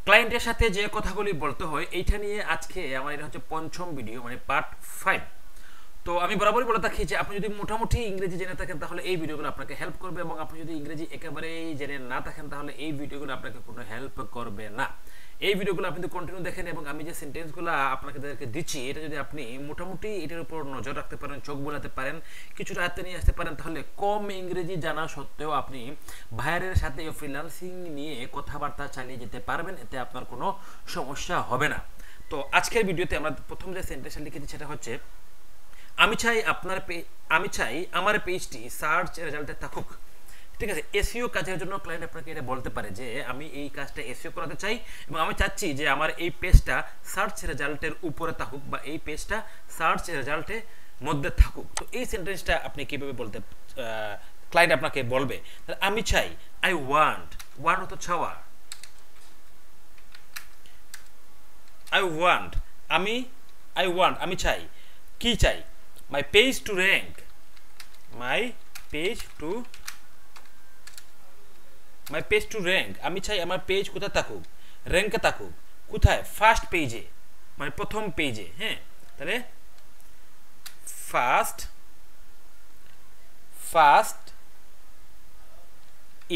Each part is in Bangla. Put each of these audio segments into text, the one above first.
ক্লায়েন্টের সাথে যে কথাগুলি বলতে হয় এইটা নিয়ে আজকে আমার এটা হচ্ছে পঞ্চম ভিডিও, মানে পার্ট 5। তো আমি বরাবরই বলে থাকি যে আপনি যদি মোটামুটি ইংরেজি জেনে থাকেন তাহলে এই ভিডিওগুলো আপনাকে হেল্প করবে, এবং আপনি যদি ইংরেজি একেবারেই জেনে না থাকেন তাহলে এই ভিডিওগুলো আপনাকে কোনো হেল্প করবে না। এই ভিডিওগুলো আপনি কন্টিনিউ দেখেন, এবং আমি যে সেন্টেন্সগুলো আপনাদেরকে দিচ্ছি এটা যদি আপনি মোটামুটি এটার উপর নজর রাখতে পারেন, চোখ বোলাতে পারেন, কিছুটা হাতে নিয়ে আসতে পারেন, তাহলে কম ইংরেজি জানা সত্ত্বেও আপনি বাইরের সাথে ফ্রিল্যান্সিং নিয়ে কথাবার্তা চালিয়ে যেতে পারবেন, এতে আপনার কোনো সমস্যা হবে না। তো আজকের ভিডিওতে আমরা প্রথম যে সেন্টেন্সটা লিখেছি সেটা হচ্ছে, আমি চাই আমার পেজটি সার্চ রেজাল্টে থাকুক। ঠিক আছে, এসইও কাজের জন্য ক্লায়েন্ট আপনাকে এটা বলতে পারে যে আমি এই কাজটা এসইও করাতে চাই এবং আমি চাচ্ছি যে আমার এই পেজটা সার্চ রেজাল্টের উপরে থাকুক বা এই পেজটা সার্চ রেজাল্টের মধ্যে থাকুক। তো এই সেন্টেন্সটা আপনি কিভাবে বলতে ক্লায়েন্ট আপনাকে বলবে, আমি চাই, আই ওয়ান্ট, ওয়ান্ট হতো চাওয়া, আমি চাই, কি চাই, my page to rank, আমি চাই আমার পেজ কোথায় থাকুক, র্যাঙ্কে থাকুক, কোথায়, ফার্স্ট পেজে, মানে প্রথম পেজে। হ্যাঁ, তাহলে ফার্স্ট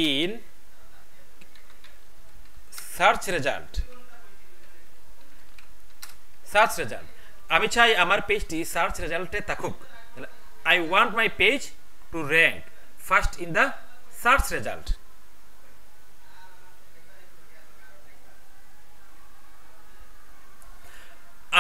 ইন সার্চ রেজাল্ট। আমি চাই আমার পেজটি সার্চ রেজাল্টে থাকুক। I want my page to rank first in the search result.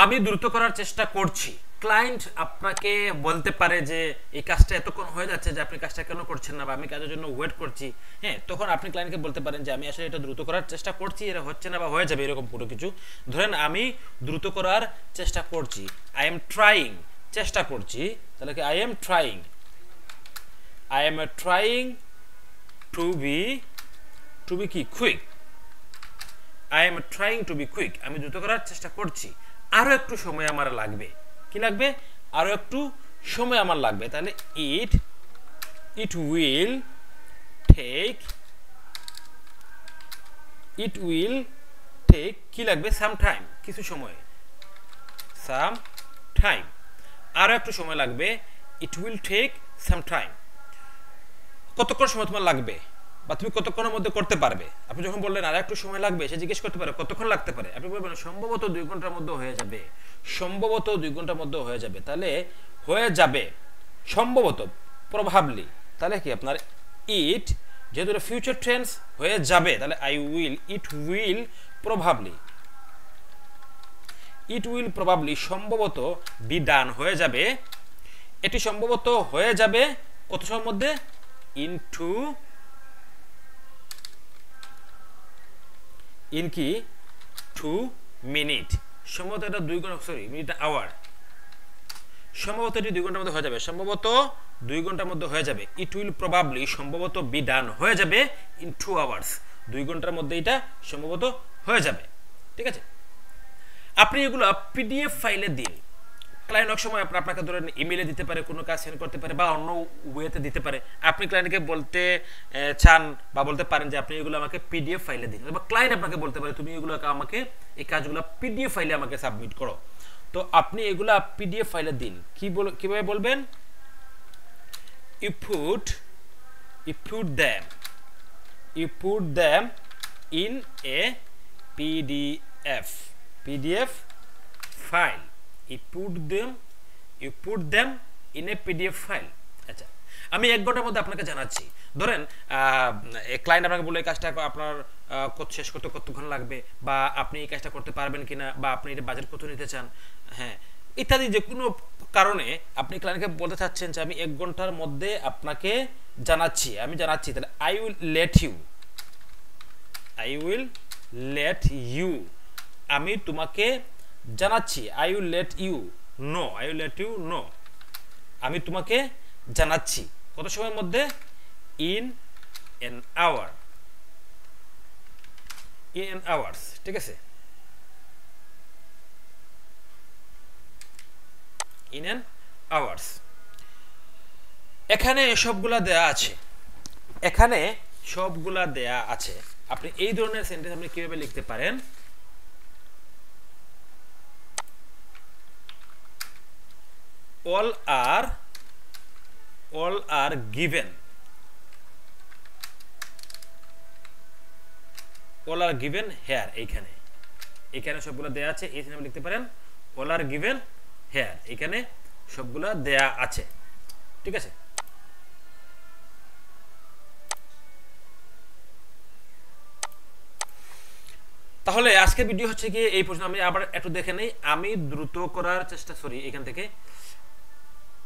আমি দ্রুত করার চেষ্টা করছি। ক্লায়েন্ট আপনাকে বলতে পারে যে এই কাজটা এতক্ষণ হয়ে যাচ্ছে যে আপনি কাজটা কেন করছেন না, বা আমি কাজের জন্য ওয়েট করছি। হ্যাঁ, তখন আপনি ক্লায়েন্টকে বলতে পারেন যে আমি আসলে এটা দ্রুত করার চেষ্টা করছি, এটা হচ্ছে না বা হয়ে যাবে, এরকম পুরো কিছু। ধরেন আমি দ্রুত করার চেষ্টা করছি, আই এম ট্রাইং, চেষ্টা করছি, তাহলে কি I am trying to be কি quick, I am trying to be quick, আমি দ্রুত করার চেষ্টা করছি, আরো একটু সময় আমার লাগবে। কি লাগবে? আরো একটু সময় আমার লাগবে। তাহলে it will take কি লাগবে, some time, কিছু সময়, some time, আরো একটু সময় লাগবে, it will take some time, কতক্ষণ সময় তোমার লাগবে বা তুমি কতক্ষণের মধ্যে করতে পারবে। আপনি যখন বললেন আর একটু সময় লাগবে, সে জিজ্ঞেস করতে পারে কতক্ষণ লাগতে পারে, আপনি বলবেন সম্ভবত 2 ঘন্টার মধ্যে হয়ে যাবে, সম্ভবত 2 ঘন্টার মধ্যে হয়ে যাবে। তাহলে হয়ে যাবে, সম্ভবত, প্রবাবলি, তাহলে কি আপনার ইট, যেহেতু এটা ফিউচার টেন্স, হয়ে যাবে, তাহলে ইট উইল প্রবাবলি, সম্ভবত বি ডান, হয়ে যাবে, এটি সম্ভবত হয়ে যাবে কত সময়ের মধ্যে, ইন 2 মিনিট, সম্ভবত এটা 2 ঘন্টা, সরি মিনিট, আওয়ার, সম্ভবত এটি 2 ঘন্টার মধ্যে হয়ে যাবে, সম্ভবত 2 ঘন্টার মধ্যে হয়ে যাবে। ইট উইল প্রবাবলি, সম্ভবত বি ডান, হয়ে যাবে ইন 2 আওয়ার্স, 2 ঘন্টার মধ্যে এটা সম্ভবত হয়ে যাবে। ঠিক আছে, আপনি এগুলো পিডিএফ ফাইলে দিন। ক্লায়েন্ট অনেক সময় আপনাকে ধরেন ইমেলে দিতে পারে, কোনো কাজ সেন্ড করতে পারে বা অন্য ওয়েতে দিতে পারে। আপনি ক্লায়েন্টকে বলতে চান বা বলতে পারেন যে আপনি এগুলো আমাকে পিডিএফ ফাইলে দিন, বা ক্লায়েন্ট আপনাকে বলতে পারে তুমি এগুলো আমাকে, এই কাজগুলো পিডিএফ ফাইলে আমাকে সাবমিট করো। তো আপনি এগুলো পিডিএফ ফাইলে দিন। কিভাবে বলবেন, you put them in a PDF file. You put them in a PDF file. আচ্ছা, আমি 1 ঘন্টার মধ্যে আপনাকে জানাচ্ছি। ধরেন ক্লায়েন্ট আপনাকে বলে এই কাজটা আপনার শেষ করতে কতক্ষণ লাগবে, বা আপনি এই কাজটা করতে পারবেন কিনা, বা আপনি এটা বাজেট কত নিতে চান, হ্যাঁ, ইত্যাদি যে কোনো কারণে আপনি ক্লায়েন্টকে বলতে চাচ্ছেন যে আমি 1 ঘন্টার মধ্যে আপনাকে জানাচ্ছি, তাহলে I will let you, আমি তোমাকে জানাচ্ছি, I will let you know, আমি তোমাকে জানাচ্ছি, কত সময়ের মধ্যে, in an hours, ঠিক আছে, in an hours। এখানে সবগুলা দেয়া আছে, আপনি এই ধরনের সেন্টেন্স আপনি কিভাবে লিখতে পারেন, all are given, all are given here, এইখানে সবগুলো দেয়া আছে, এই আপনি লিখতে পারেন all are given here, এখানে সবগুলো দেয়া আছে। ঠিক আছে, তাহলে আজকের ভিডিও হচ্ছে কি এই পর্যন্ত। আমি আবার একটু দেখে নেই, আমি দ্রুত করার চেষ্টা, এখান থেকে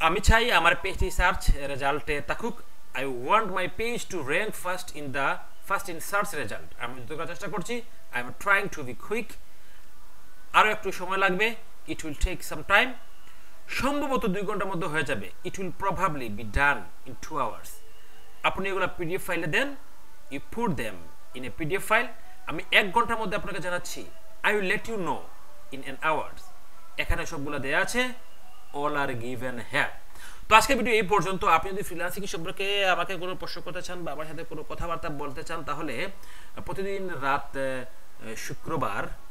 আমি চাই আমার পেজটি সার্চ রেজাল্টে থাকুক। I want my page to rank first in search result. আমি দ্রুত করার চেষ্টা করছি। I am trying to be quick. আরও একটু সময় লাগবে, it will take some time. সম্ভবত 2 ঘন্টার মধ্যে হয়ে যাবে। It will probably be done in 2 hours. আপনি এগুলো পিডিএফ ফাইলে দেন, you put them in a PDF file. আমি 1 ঘন্টার মধ্যে আপনাকে জানাচ্ছি, I will let you know in an hours. এখানে সবগুলো দেয়া আছে, all are given here। তো আজকের ভিডিও এই পর্যন্ত। আপনি যদি ফ্রিল্যান্সিং সম্পর্কে আমাকে কোনো প্রশ্ন করতে চান বা আমার সাথে কোনো কথাবার্তা বলতে চান, তাহলে প্রতিদিন রাত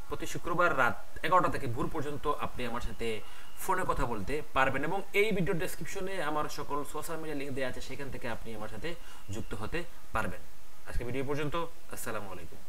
প্রতি শুক্রবার রাত 11টা থেকে ভোর পর্যন্ত আপনি আমার সাথে ফোনে কথা বলতে পারবেন, এবং এই ভিডিও ডেসক্রিপশনে আমার সকল সোশ্যাল মিডিয়া লিঙ্ক দেওয়া আছে, সেখান থেকে আপনি আমার সাথে যুক্ত হতে পারবেন। আজকে ভিডিও পর্যন্ত। আসসালামু আলাইকুম।